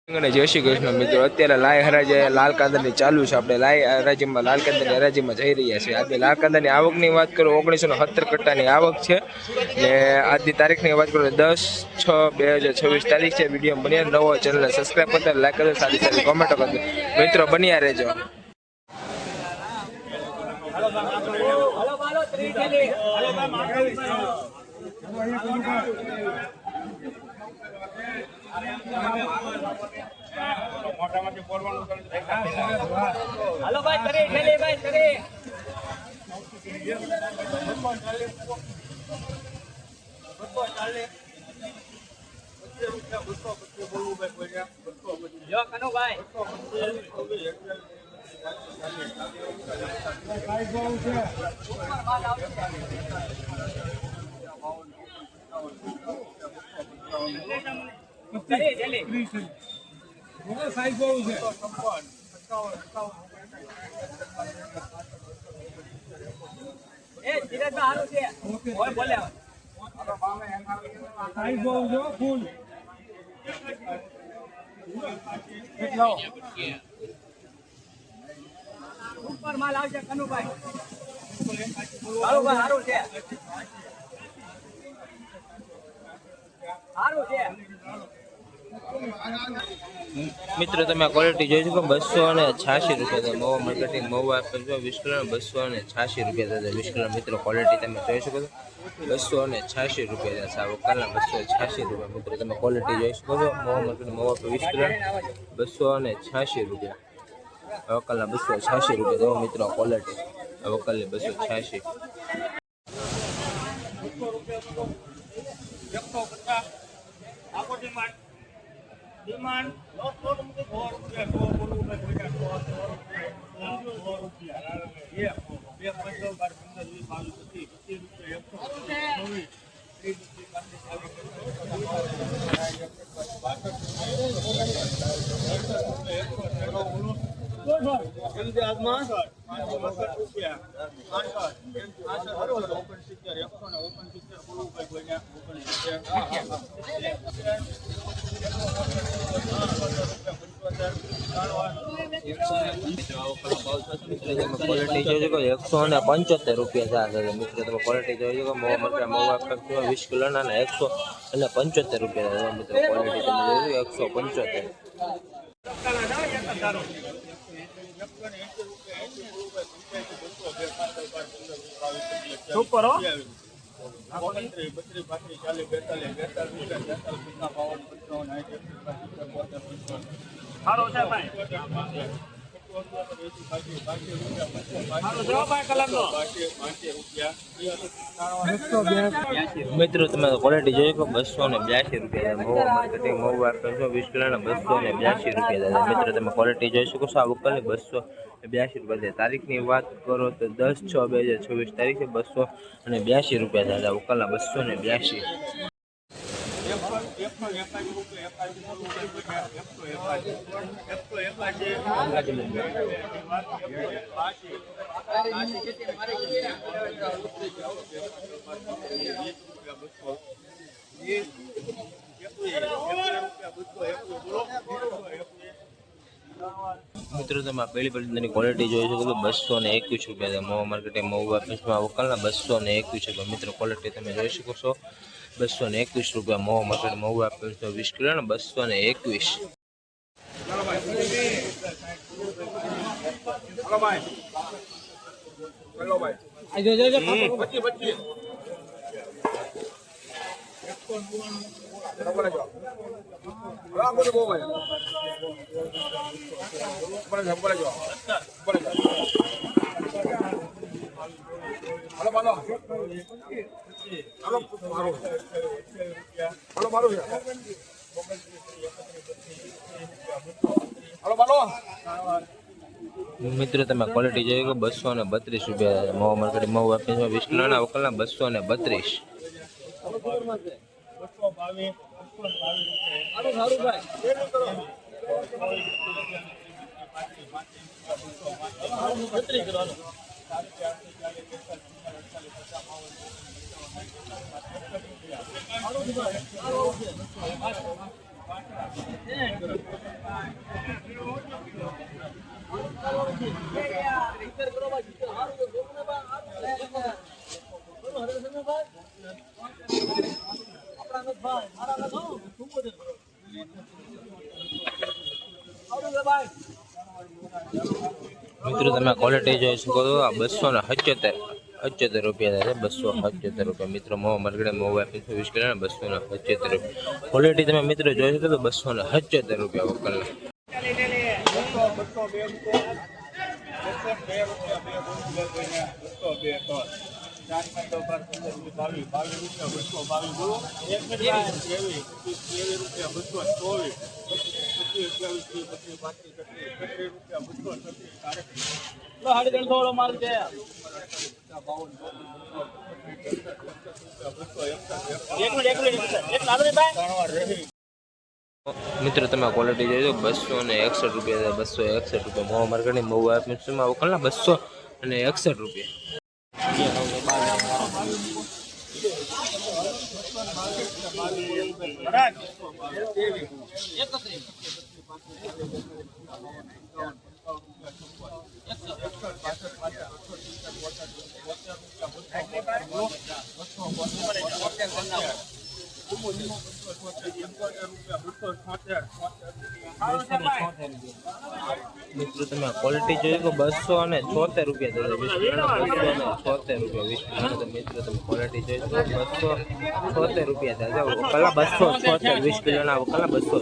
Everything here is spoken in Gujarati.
જય શ્રી કૃષ્ણ મિત્રો, અત્યારે લાય હરાજે લાલ કાંદરની ચાલુ છે. આપણે લાય હરાજીમાં લાલ કાંદરની હરાજીમાં જઈ રહ્યા છીએ. આજે લાલ કાંદરની આવકની વાત કરું, 1970 કટ્ટાની આવક છે ને આજની તારીખની વાત કરું 10/6/2026 તારીખ છે. વિડીયો બન્યા નવો ચેનલને સબસ્ક્રાઈબ કરતા લાઈક કરજો, સારી સારી કોમેન્ટો કરજો. મિત્રો બન્યા રહેજો. हेलो भाई करे खेले भाई करे यो कनो भाई करे चले साइज बहुत है ए धीरज में हारो છે ઓય બોલે સાઈઝ બહુ જો ફૂલ કેટલો ઉપર માલ આવશે કનુભાઈ હાલો ભાઈ હારો છે હારો છે મિત્રો તમે ક્વોલિટી જોઈ શકો 286 રૂપિયા મોવા માર્કેટિંગ મોવા આપેલ છે 20 કિલો 286 રૂપિયા છે 20 કિલો. મિત્રો ક્વોલિટી તમે જોઈ શકો છો 286 રૂપિયા છે. આ વકાલના 286 રૂપિયા. મિત્રો તમે ક્વોલિટી જોઈ શકો છો મોવા માર્કેટિંગ મોવા 20 કિલો 286 રૂપિયા. આ વકાલના 286 રૂપિયા. જો મિત્રો ક્વોલિટી આ વકાલની 286. ડિમાન્ડ ક્વોલિટી જોઈ શકો 175 રૂપિયા છે. મિત્રો તમે ક્વોલિટી જોઈ શકો મોવા માર્કેટ મોવા 20 કિલોના 175 રૂપિયા છે. મિત્રો ક્વોલિટી તમે જોઈ શકો 175. સુપર હો હારો છે ભાઈ મિત્રો તમે ક્વોલિટી જોઈ શકો 282 રૂપિયા મોવા માર્કેટિંગ મોવા 20 કિલોના 282 રૂપિયા. મિત્રો તમે ક્વોલિટી જોઈ શકો છો આ વકલની 282 રૂપિયા. તારીખની વાત કરો તો 10/6/2026 તારીખે 282 રૂપિયા છે. વકલના 282. મિત્રો તમે પહેલી પસંદની ક્વોલિટી જોઈ શકો તો 221 રૂપિયા છે. મોવા માર્કેટિંગ મોવા પંચમાં વકલના 221 રૂપિયા. મિત્રો ક્વોલિટી તમે જોઈ શકો છો 221 રૂપિયા મોવા માર્કેટ મોવા આપેલ છે 20 કિલો ને 221. हेलो भाई हेलो भाई आ जो जो 25 बराबर जो बराबर जो भाई बराबर जो हेलो मारो हेलो मारो हेलो मारो हेलो मारो. મિત્રો તમે ક્વોલિટી જોઈ શકો 232 રૂપિયા મોવા માર્કેટ મોવા આપે છે 20 કિલોના વકલના 232. મિત્રો તમે ક્વોલિટી જોઈ શકો છો આ 277 રૂપિયા છે 277 રૂપિયા મિત્રો મોવા મરગડે મોવા આપી 20 કિલો 277 રૂપિયા ક્વોલિટી તમે મિત્રો જોઈ શકો તો 277 રૂપિયા વકલના મિત્રો તમે ક્વોલિટી જોઈ 261 રૂપિયા 261 રૂપિયા મોવા માર્કેટની મોવા આપીમાં વકલના 261 રૂપિયા મિત્રો તમે ક્વોલિટી જોઈ તો 276 રૂપિયા 276 રૂપિયા 20 મિત્રો તમે ક્વોલિટી જોઈ તો 276 રૂપિયા કલા 276 20 કિલોના કલા 200